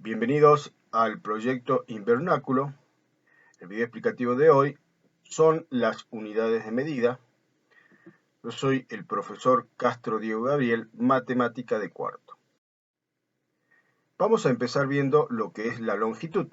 Bienvenidos al proyecto Invernáculo. El video explicativo de hoy son las unidades de medida. Yo soy el profesor Castro Diego Gabriel, matemática de cuarto. Vamos a empezar viendo lo que es la longitud.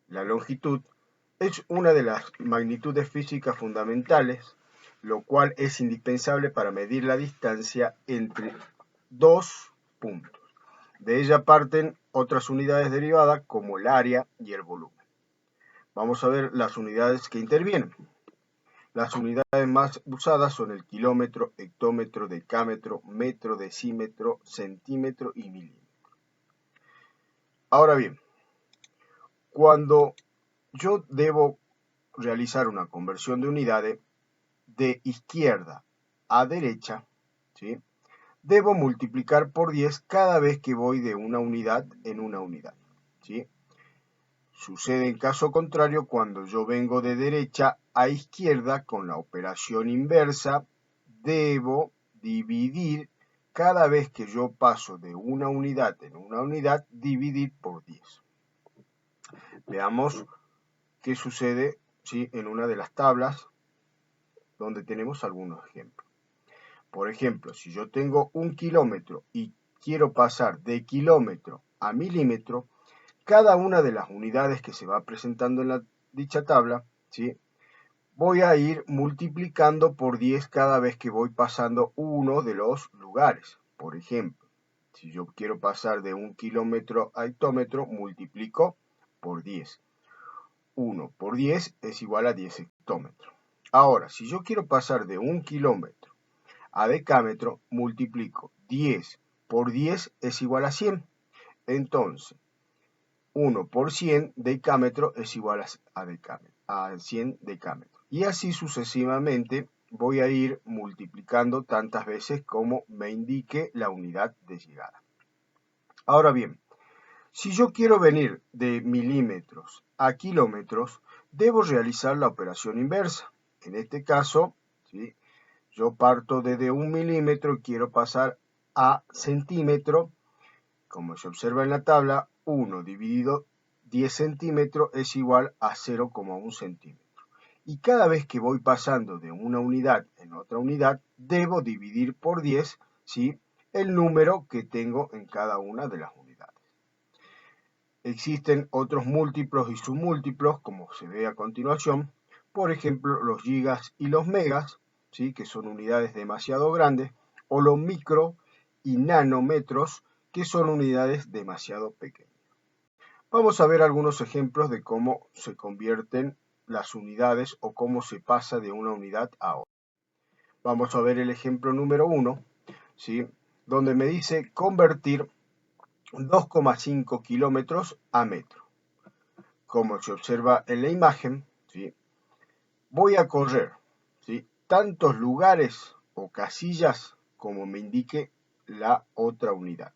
La longitud es una de las magnitudes físicas fundamentales, lo cual es indispensable para medir la distancia entre dos puntos. De ella parten otras unidades derivadas como el área y el volumen. Vamos a ver las unidades que intervienen. Las unidades más usadas son el kilómetro, hectómetro, decámetro, metro, decímetro, centímetro y milímetro. Ahora bien, cuando yo debo realizar una conversión de unidades de izquierda a derecha, ¿sí?, debo multiplicar por 10 cada vez que voy de una unidad en una unidad, ¿sí? Sucede en caso contrario cuando yo vengo de derecha a izquierda con la operación inversa, debo dividir cada vez que yo paso de una unidad en una unidad, dividir por 10. Veamos qué sucede, ¿sí?, en una de las tablas donde tenemos algunos ejemplos. Por ejemplo, si yo tengo un kilómetro y quiero pasar de kilómetro a milímetro, cada una de las unidades que se va presentando en dicha tabla, ¿sí?, voy a ir multiplicando por 10 cada vez que voy pasando uno de los lugares. Por ejemplo, si yo quiero pasar de un kilómetro a hectómetro, multiplico por 10. 1 por 10 es igual a 10 hectómetros. Ahora, si yo quiero pasar de un kilómetro a decámetro, multiplico 10 por 10 es igual a 100. Entonces, 1 por 100 decámetro es igual a 100 decámetros. Y así sucesivamente voy a ir multiplicando tantas veces como me indique la unidad de llegada. Ahora bien, si yo quiero venir de milímetros a kilómetros, debo realizar la operación inversa. En este caso, ¿sí?, yo parto desde un milímetro y quiero pasar a centímetro. Como se observa en la tabla, 1 dividido 10 centímetros es igual a 0,1 centímetro. Y cada vez que voy pasando de una unidad en otra unidad, debo dividir por 10, ¿sí?, el número que tengo en cada una de las unidades. Existen otros múltiplos y submúltiplos, como se ve a continuación. Por ejemplo, los gigas y los megas, ¿sí?, que son unidades demasiado grandes, o los micro y nanómetros, que son unidades demasiado pequeñas. Vamos a ver algunos ejemplos de cómo se convierten las unidades o cómo se pasa de una unidad a otra. Vamos a ver el ejemplo número 1, ¿sí?, donde me dice convertir 2,5 kilómetros a metro. Como se observa en la imagen, ¿sí?, voy a correr, ¿sí?, tantos lugares o casillas como me indique la otra unidad.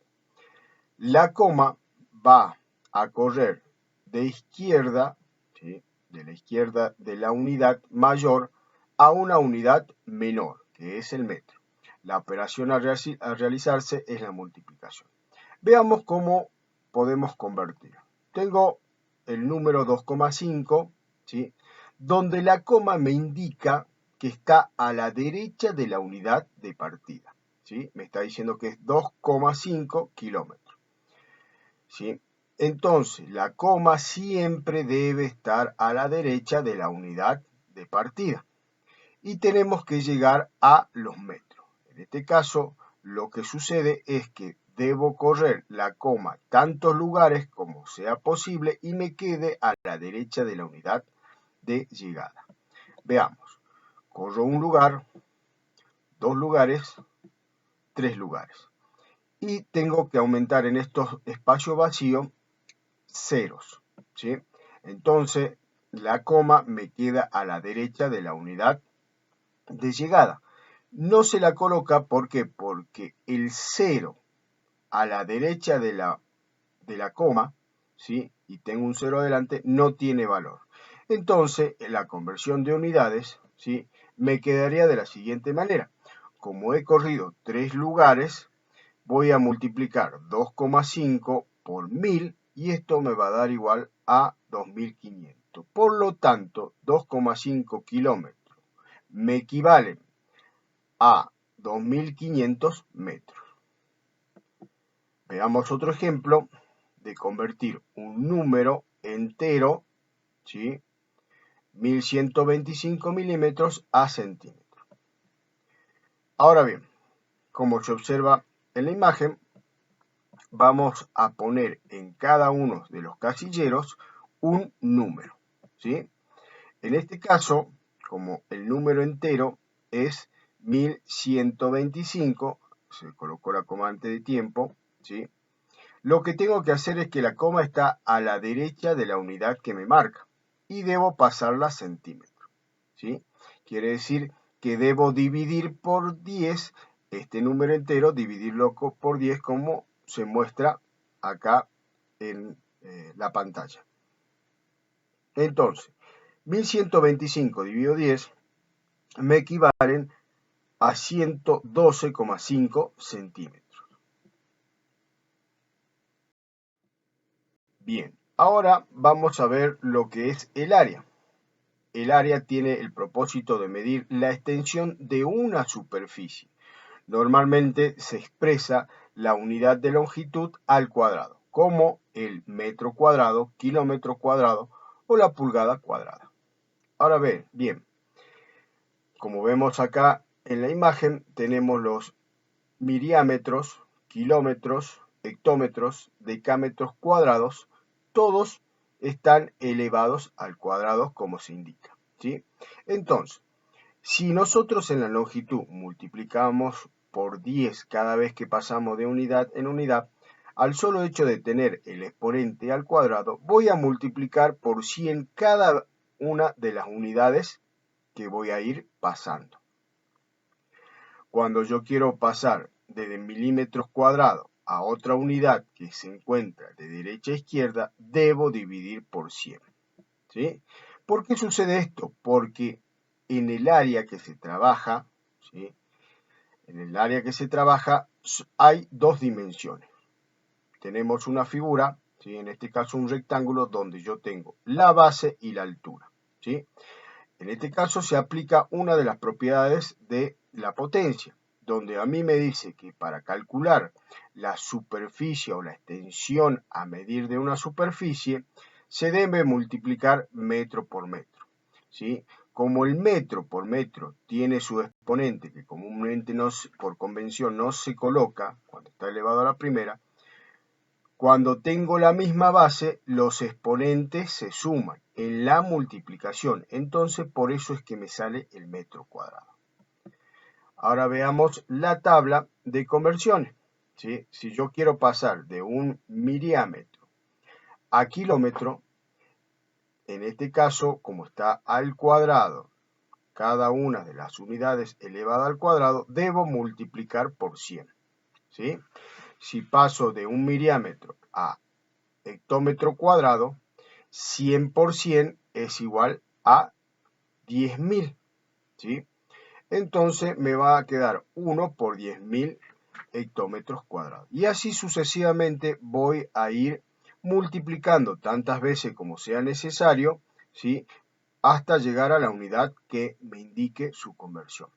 La coma va a correr de izquierda, ¿sí?, de la izquierda de la unidad mayor a una unidad menor, que es el metro. La operación a realizarse es la multiplicación. Veamos cómo podemos convertir. Tengo el número 2,5, ¿sí?, donde la coma me indica que está a la derecha de la unidad de partida, ¿sí? Me está diciendo que es 2,5 kilómetros, ¿sí? Entonces, la coma siempre debe estar a la derecha de la unidad de partida. Y tenemos que llegar a los metros. En este caso, lo que sucede es que debo correr la coma tantos lugares como sea posible y me quede a la derecha de la unidad de llegada. Veamos, corro un lugar, 2 lugares, 3 lugares. Y tengo que aumentar en estos espacios vacíos ceros, ¿sí? Entonces, la coma me queda a la derecha de la unidad de llegada. No se la coloca, ¿por qué? Porque el 0 a la derecha de la coma, ¿sí?, y tengo un 0 adelante, no tiene valor. Entonces, en la conversión de unidades, ¿sí?, me quedaría de la siguiente manera. Como he corrido 3 lugares, voy a multiplicar 2,5 por 1000 y esto me va a dar igual a 2500. Por lo tanto, 2,5 kilómetros me equivalen a 2500 metros. Veamos otro ejemplo de convertir un número entero, ¿sí? 1125 milímetros a centímetros. Ahora bien, como se observa en la imagen, vamos a poner en cada uno de los casilleros un número, ¿sí? En este caso, como el número entero es 1125, se colocó la coma antes de tiempo, ¿sí? Lo que tengo que hacer es que la coma está a la derecha de la unidad que me marca y debo pasarla a centímetros, ¿sí? Quiere decir que debo dividir por 10 este número entero, dividirlo por 10 como se muestra acá en la pantalla. Entonces, 1125 dividido 10 me equivalen a 112,5 centímetros. Bien, ahora vamos a ver lo que es el área. El área tiene el propósito de medir la extensión de una superficie. Normalmente se expresa la unidad de longitud al cuadrado, como el metro cuadrado, kilómetro cuadrado o la pulgada cuadrada. Ahora bien, como vemos acá en la imagen, tenemos los miriámetros, kilómetros, hectómetros, decámetros cuadrados, todos están elevados al cuadrado como se indica, ¿sí? Entonces, si nosotros en la longitud multiplicamos por 10 cada vez que pasamos de unidad en unidad, al solo hecho de tener el exponente al cuadrado, voy a multiplicar por 100 cada una de las unidades que voy a ir pasando. Cuando yo quiero pasar desde milímetros cuadrados a otra unidad que se encuentra de derecha a izquierda, debo dividir por 100. ¿Sí? ¿Por qué sucede esto? Porque en el área que se trabaja, ¿sí? En el área que se trabaja hay dos dimensiones. Tenemos una figura, ¿sí? En este caso un rectángulo donde yo tengo la base y la altura, ¿sí? En este caso se aplica una de las propiedades de la potencia, donde a mí me dice que para calcular la superficie o la extensión a medir de una superficie, se debe multiplicar metro por metro, ¿sí? Como el metro por metro tiene su exponente que comúnmente por convención no se coloca cuando está elevado a la primera, cuando tengo la misma base, los exponentes se suman en la multiplicación. Entonces, por eso es que me sale el metro cuadrado. Ahora veamos la tabla de conversiones, ¿sí? Si yo quiero pasar de un miriámetro a kilómetro, en este caso, como está al cuadrado, cada una de las unidades elevada al cuadrado, debo multiplicar por 100, ¿sí? Si paso de un miriámetro a hectómetro cuadrado, 100 por 100 es igual a 10.000, ¿sí? Entonces me va a quedar 1 por 10.000 hectómetros cuadrados. Y así sucesivamente voy a ir multiplicando tantas veces como sea necesario, ¿sí? Hasta llegar a la unidad que me indique su conversión.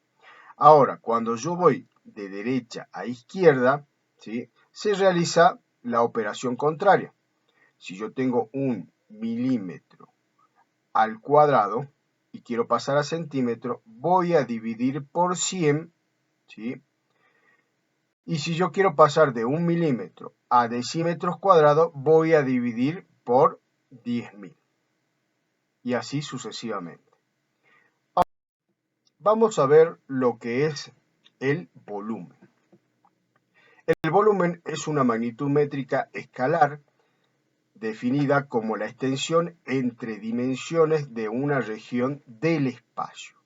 Ahora, cuando yo voy de derecha a izquierda, ¿sí? Se realiza la operación contraria. Si yo tengo un milímetro al cuadrado y quiero pasar a centímetro, voy a dividir por 100, ¿sí? Y si yo quiero pasar de un milímetro a decímetros cuadrados, voy a dividir por 10.000. Y así sucesivamente. Ahora, vamos a ver lo que es el volumen. El volumen es una magnitud métrica escalar definida como la extensión entre dimensiones de una región del espacio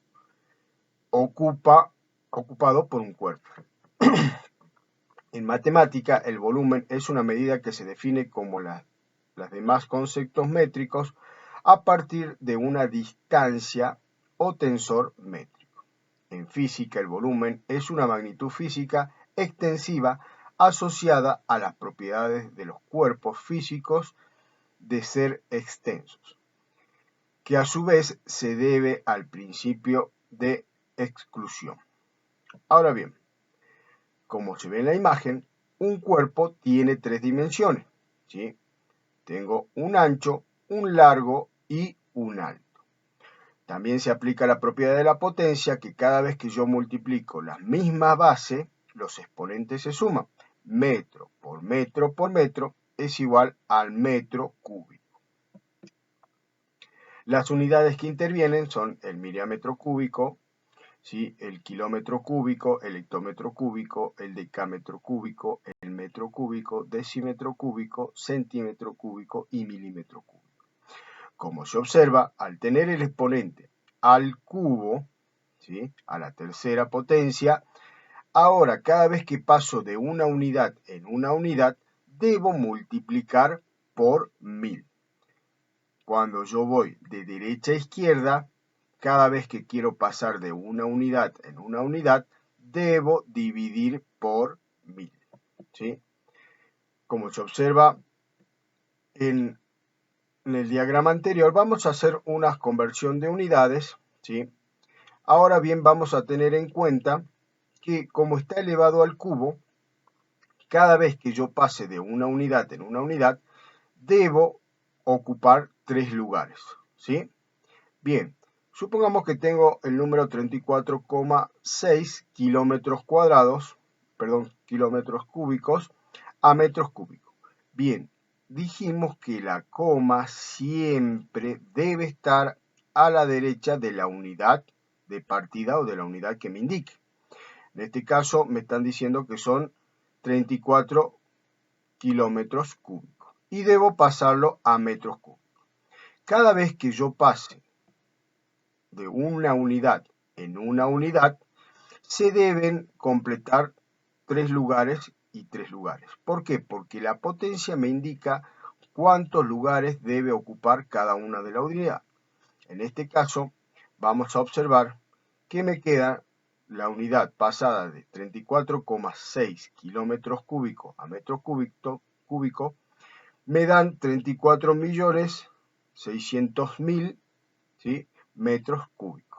ocupado por un cuerpo. En matemática, el volumen es una medida que se define como los demás conceptos métricos a partir de una distancia o tensor métrico. En física, el volumen es una magnitud física extensiva asociada a las propiedades de los cuerpos físicos de ser extensos, que a su vez se debe al principio de exclusión. Ahora bien, como se ve en la imagen, un cuerpo tiene tres dimensiones, ¿sí? Tengo un ancho, un largo y un alto. También se aplica la propiedad de la potencia, que cada vez que yo multiplico la misma base, los exponentes se suman. Metro por metro es igual al metro cúbico. Las unidades que intervienen son el miriámetro cúbico, ¿sí? El kilómetro cúbico, el hectómetro cúbico, el decámetro cúbico, el metro cúbico, decímetro cúbico, centímetro cúbico y milímetro cúbico. Como se observa, al tener el exponente al cubo, ¿sí? A la tercera potencia, ahora cada vez que paso de una unidad en una unidad, debo multiplicar por 1000. Cuando yo voy de derecha a izquierda, cada vez que quiero pasar de una unidad en una unidad, debo dividir por 1000, ¿sí? Como se observa en el diagrama anterior, vamos a hacer una conversión de unidades, ¿sí? Ahora bien, vamos a tener en cuenta que como está elevado al cubo, cada vez que yo pase de una unidad en una unidad, debo ocupar 3 lugares, ¿sí? Bien, supongamos que tengo el número 34,6 kilómetros cuadrados, kilómetros cúbicos a metros cúbicos. Bien, dijimos que la coma siempre debe estar a la derecha de la unidad de partida o de la unidad que me indique. En este caso me están diciendo que son 34 kilómetros cúbicos y debo pasarlo a metros cúbicos. Cada vez que yo pase de una unidad en una unidad, se deben completar 3 lugares y 3 lugares. ¿Por qué? Porque la potencia me indica cuántos lugares debe ocupar cada una de la unidad. En este caso, vamos a observar que me queda la unidad pasada de 34,6 kilómetros cúbicos a metros cúbicos, me dan 34.600.000, ¿sí? metros cúbicos.